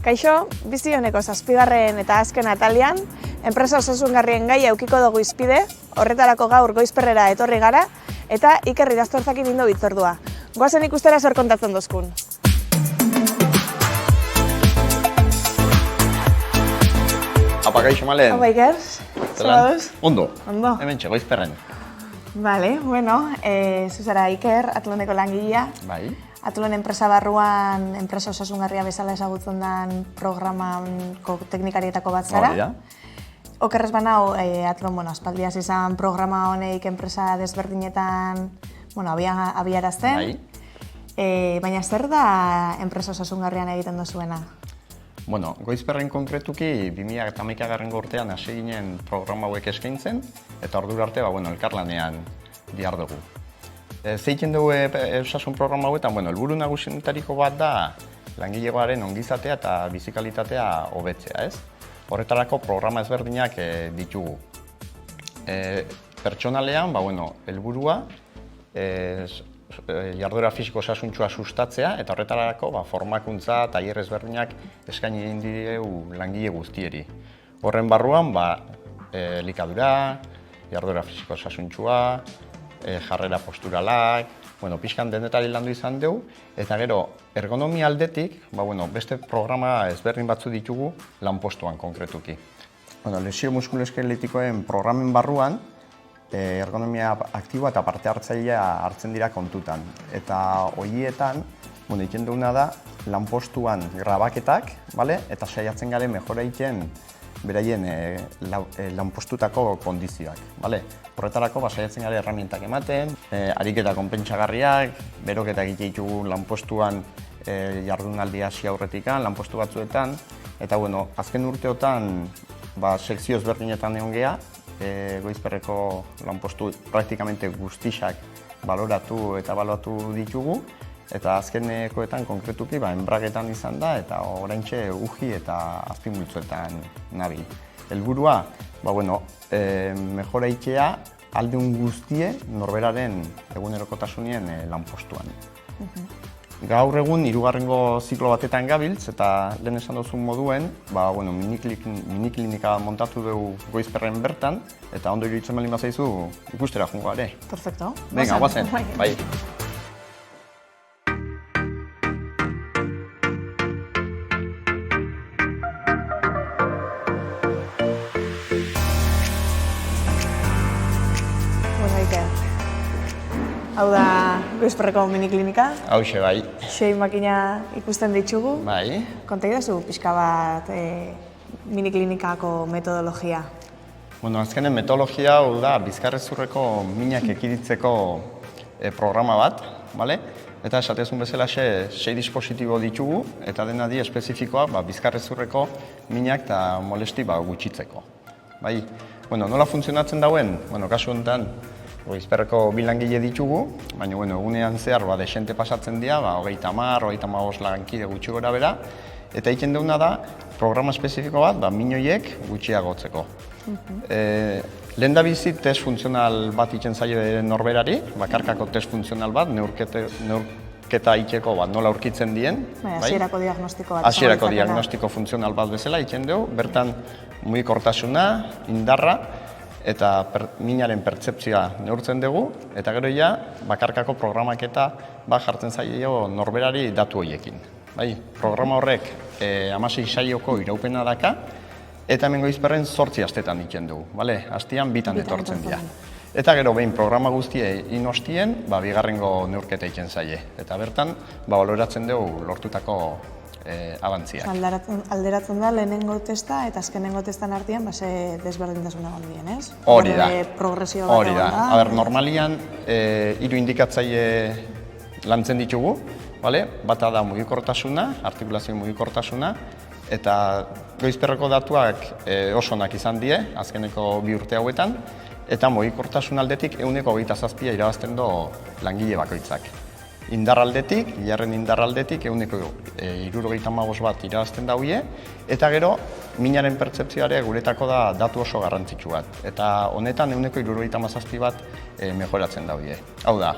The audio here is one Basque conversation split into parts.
Kaixo, bizi honeko 7. eta azken atalean, enpresa osasungarrien gai edukiko dugu izpide, horretarako gaur Goizperrera etorri gara, eta Iker Idaztorzakin ingo bitzordua. Goazen ikustera zer kontatzen dozkun. Apa, kaixo, Malen? Apa, Iker? Zelan? Ondo. Ondo. Hemen Goizperren. Vale, bueno, zuzara Iker, Atloneko langilea. Bai. Atlon enpresa barruan, enpresa osasungarria bezala ezagutzen den programako teknikarietako bat zara. Hori da. Okerrez banau, Atlon, aspaldiaz izan programa honeik enpresa desberdinetan abiarazten. Bai. Baina zer da enpresa osasungarrian egiten duzuena? Bueno, Goizperren konkretuki 2011 urtean hasi ginen programa hauek eskaintzen, eta ordura arte elkarlanean dihardugu. Zeiten dugu osasun programa hauetan, helburu nagusienetariko bat da langilegoaren ongizatea eta bizikalitatea hobetzea, ez? Horretarako programa ezberdinak ditugu. Pertsonalean, helburua jarduera fisiko osasuntsua sustatzea eta horretarako formakuntza, tailer ezberdinak eskaini egin diregu langile guztieri. Horren barruan, elikadura, jarduera fisiko osasuntsua, jarrera posturalak, pixkan denetari landu izan dugu, eta gero, ergonomia aldetik, beste programa ezberdin batzu ditugu lanpostuan konkretuki. Lesio muskuloeskeletikoen programen barruan, ergonomia aktiboa eta parte hartzailea hartzen dira kontutan. Eta horietan, egiten duguna da, lanpostuan grabaketak, eta saiatzen garen mejora egiten beraien lanpostutako kondizioak. Horretarako saiatzen gara erramientak ematen, ariketa konpentsagarriak, beroketak egiten lanpostuan jardunaldi hasi aurretikan, lanpostu batzuetan, eta azken urteotan sekzio ezberdinetan egon geha, Goizperreko lanpostu praktikamente guztiak baloratu eta ebaluatu ditugu, eta azkenekoetan konkretuki enbragetan izan da, eta oraintxe uji eta azpimultzuetan nabil. Helburua, mejora itea aldeun guztie norberaren egunerokotasunien lanpostuan. Gaur egun, 3. ziklo batetan gabiltz, eta lehen esan duzun moduen, miniklinika montatu dugu Goizperren bertan, eta ondo iruditzen baldin bazaizu ikustera jungo gare. Perfecto. Venga, guazen. Bai. Hau da Goizperreko miniklinika. Hauxe, bai. 6 makina ikusten ditugu. Bai. Konta idazu pixka bat miniklinikako metodologia. Azkenen metodologia hau da bizkarrezurreko minak ekiditzeko programa bat, eta esatezun bezala 6 dispositibo ditugu, eta dena di espezifikoa bizkarrezurreko minak eta molesti gutxitzeko. Nola funtzionatzen dauen, kasu honetan, Goizperreko 2 langile ditugu, baina egunean zehar desente pasatzen dira, 30-35 lankide gutxi gora bera, eta egiten duguna da programa espezifiko bat minoiek gutxiagotzeko. Lehen da bizi test funtzional bat egiten zaio norberari, bakarkako test funtzional bat, neurketa egiteko nola aurkitzen dien. Hasierako diagnostiko bat. Hasierako diagnostiko funtzional bat bezala egiten dugu, bertan mugikortasuna, indarra, eta minaren pertzeptzioa neurtzen dugu, eta gero bakarkako programaketa jartzen zaio norberari datu horiekin. Programa horrek 16 saioko iraupena daka, eta hemen Goizperren 8 astetan egiten dugu. Astean 2 etortzen dira. Eta gero behin programa guztie inostien, bigarrengo neurketa egiten zaie. Eta bertan, baloratzen dugu lortutako abantziak. Alderatzen da lehenengo testa eta azkenengo testan artean desberdintasun egon dien, ez? Hori da. Progresio bat egon da. Normalian 3 indikatzaile lantzen ditugu, bata da mugikortasuna, artikulazio mugikortasuna, eta Goizperreko datuak oso onak izan die, azkeneko 2 urte hauetan, eta mugikortasun aldetik 127 irabazten du langile bakoitzak. Indarraldetik, jarren indarraldetik, 175 bat irabazten daude, eta gero, minaren pertzepzioare guretako da datu oso garrantzitsu bat. Eta honetan 177 bat mejoratzen daude. Hau da,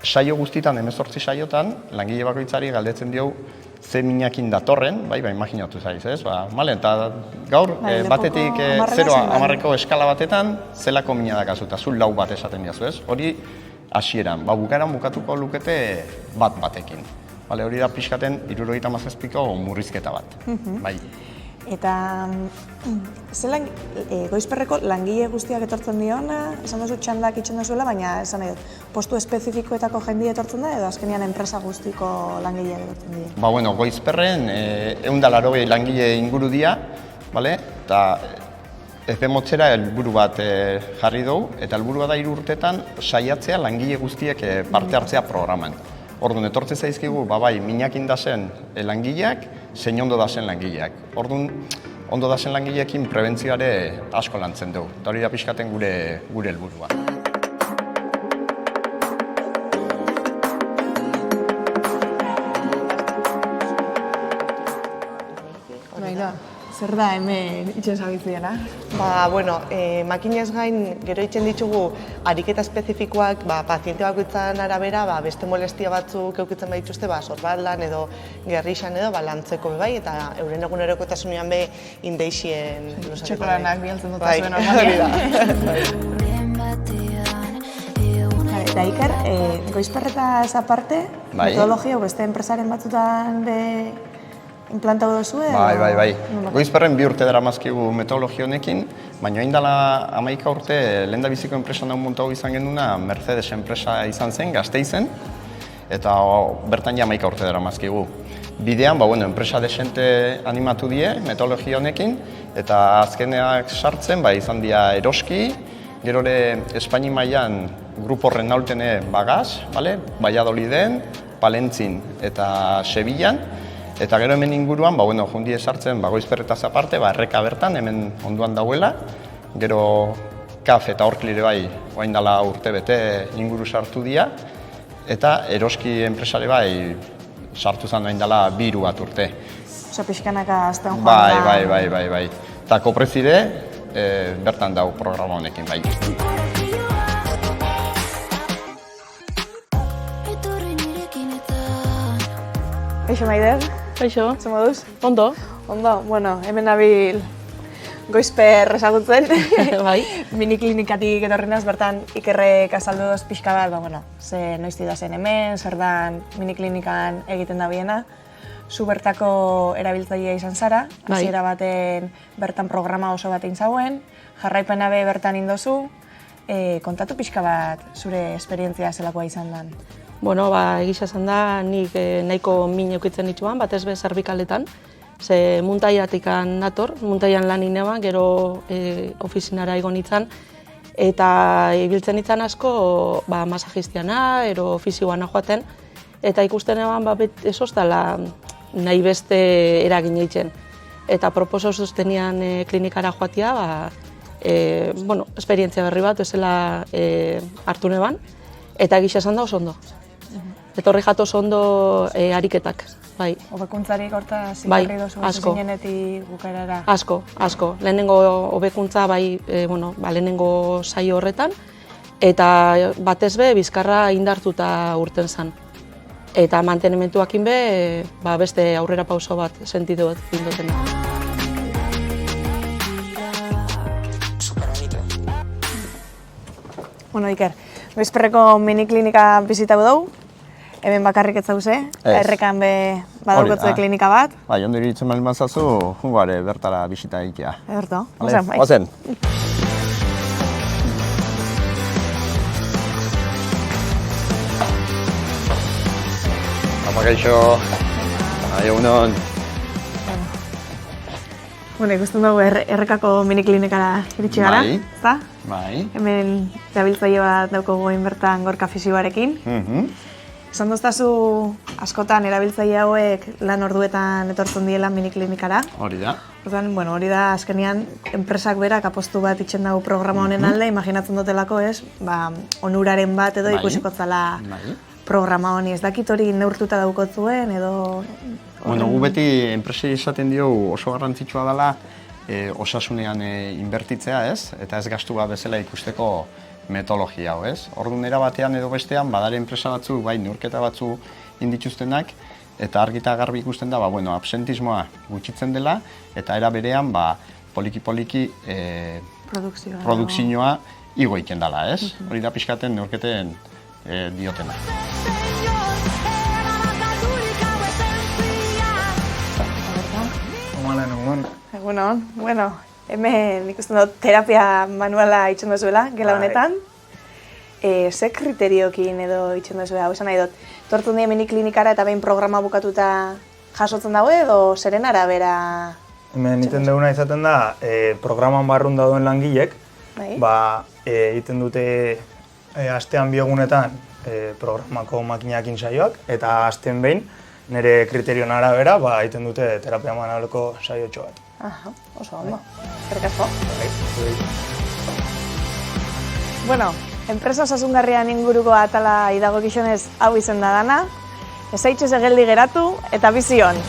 saio guztietan, 18 saiotan, langile bakoitzari galdetzen diogu ze minakin datorren, bai, imaginatu zaiz, ez? Male, eta gaur, batetik 0-10 eskala batetan, zelako mina dakazu, eta zu lau bat esaten diazu, ez? Hori hasieran, bukaeran bukatuko lukete bat batekin. Hori da pixkaten 77ko murrizketa bat, bai. Eta zelan Goizperreko langile guztiak etortzen diona, esan duzu txandak itxen duzuela, baina esan nahi dut, postu espezifikoetako jendie etortzen da edo azkenean enpresa guztiko langileak etortzen dira? Goizperren 180 langile inguru dira, eta epemotzera helburu bat jarri dugu, eta helburua da 3 urtetan saiatzea langile guztiek parte hartzea programan. Orduan, etortze zaizkigu, bai, minakin da zen langileak, zein ondo da zen langileak. Orduan, ondo da zen langileekin prebentzioare asko lantzen dugu. Eta hori da pixkaten gure helburua. Zer da hemen itxen zabitziena? Makinez gain gero itxen ditugu ariketa espezifikoak paziente bakoitzaren arabera beste molestia batzuk eukitzen badituzte sorbaldan edo gerrixan edo lantzeko bai eta euren egunerokotasunean be indeixien txokolanak bialtzen dut zuen normalia. Eta Iker, Goizperretaz aparte, metodologia beste enpresaren batzutan implantau duzu edo? Bai. Goizperren 2 urte daramazkigu metodologia honekin, baina hain dela 11 urte lehendabiziko enpresa nahi montau izan genuna Mercedes enpresa izan zen, Gasteizen, eta bertan ja 11 urte daramazkigu. Bidean, enpresa desente animatu die metodologia honekin, eta azkeneak sartzen izan dira Eroski, gero Espaini mailan Grupo Renaultene Bagaz, Valladoliden, Palentzin eta Sevillan, eta gero hemen inguruan, jundie sartzen Goizperretaz aparte, erreka bertan, hemen onduan dauela, gero KAF eta Orklire bai, oain dela urte bete inguru sartu dira, eta Eroski enpresare bai sartu zen oain dela 2 bat urte. Osa pixkanaka azten joan da? Bai. Eta Koprezide bertan dau programa honekin bai. Eixo, Maider? Eixo. Zer moduz? Ondo. Ondo, hemen nabil Goizper ezagutzen. Bai. Miniklinikatik etorrinaz, bertan Ikerrek azaldu doz pixka bat, ze noizti da zen hemen, zer dan miniklinikan egiten da biena. Zu bertako erabiltzailea izan zara, hasiera baten bertan programa oso bat egin zauen, jarraipena be bertan indozu, kontatu pixka bat zure esperientzia zelakoa izan den. Egisa esan da, nik nahiko min eukitzen dituan, batez be zerbikaletan. Ze muntaiatikan nator, muntaian lan ineban, gero ofizinara egon nintzen. Eta ibiltzen nintzen asko masajistiana, ero ofizioana joaten. Eta ikusten eban, ez oztala nahi beste eragin eitzen. Eta proposo sostenian klinikara joatia, esperientzia berri bat, ezela hartu neban. Eta egisa esan da oso ondo. Etorri jato oso ondo ariketak, bai. Hobekuntzarik horta zigarri dozu zinenetik bukaerara? Asko. Lehenengo hobekuntza, lehenengo saio horretan, eta batez be, bizkarra indartuta urten zen. Eta mantenimentuakin be, beste aurrera pauso bat sentitu bat induten. Iker, Goizperreko miniklinika bizitau dugu, hemen bakarrik ez zauze, errekan be badaukotzu klinika bat. Ondo iritzen bali mazazu, jungoare bertara bisita egitea. Ederto, ozen. Apa gaixo, egunon. Ikusten dugu errekako miniklinikara iritsi gara, ezta? Bai. Hemen erabiltzaile bat daukagu bertan Gorka fisioarekin. Esan doztazu askotan erabiltzaile hauek lan orduetan etortzen diela miniklinikara. Hori da. Hori da azkenean enpresak berak apostu bat itxen dugu programa honen alde, imaginatzen dutelako onuraren bat edo ikusiko zala programa honi. Ez dakit hori neurtuta daukotzuen edo... Gu beti enpresei esaten dio oso garrantzitsua dela osasunean inbertitzea, ez? Eta ez gastu bat bezala ikusteko metodologia hau, ez? Orduan era batean edo bestean badare enpresa batzu, neurketa batzu indituztenak, eta argi eta garbi ikusten da, absentismoa gutxitzen dela, eta era berean, poliki-poliki produkzioa igo egiten dela, ez? Hori da pixkaten neurketen diotena. Egunon, hemen ikusten dut terapia manuala itxen duzuela, gela honetan. Ze kriteriokin edo itxen duzuela, esan nahi dut, tortu nire miniklinikara eta behin programa bukatuta jasotzen dago edo zeren arabera? Hemen egiten duguna izaten da, programan barrun dauden langilek, egiten dute astean bi egunetan programako makinekin saioak, eta astean behin nire kriterion arabera egiten dute terapia manualeko saiotxo bat. Aha, oso ondo. Eskerrik asko. Enpresa osasungarrian inguruko atala idagokizunez hau izen da dana. Ez zaitxez egeldi geratu eta bizion.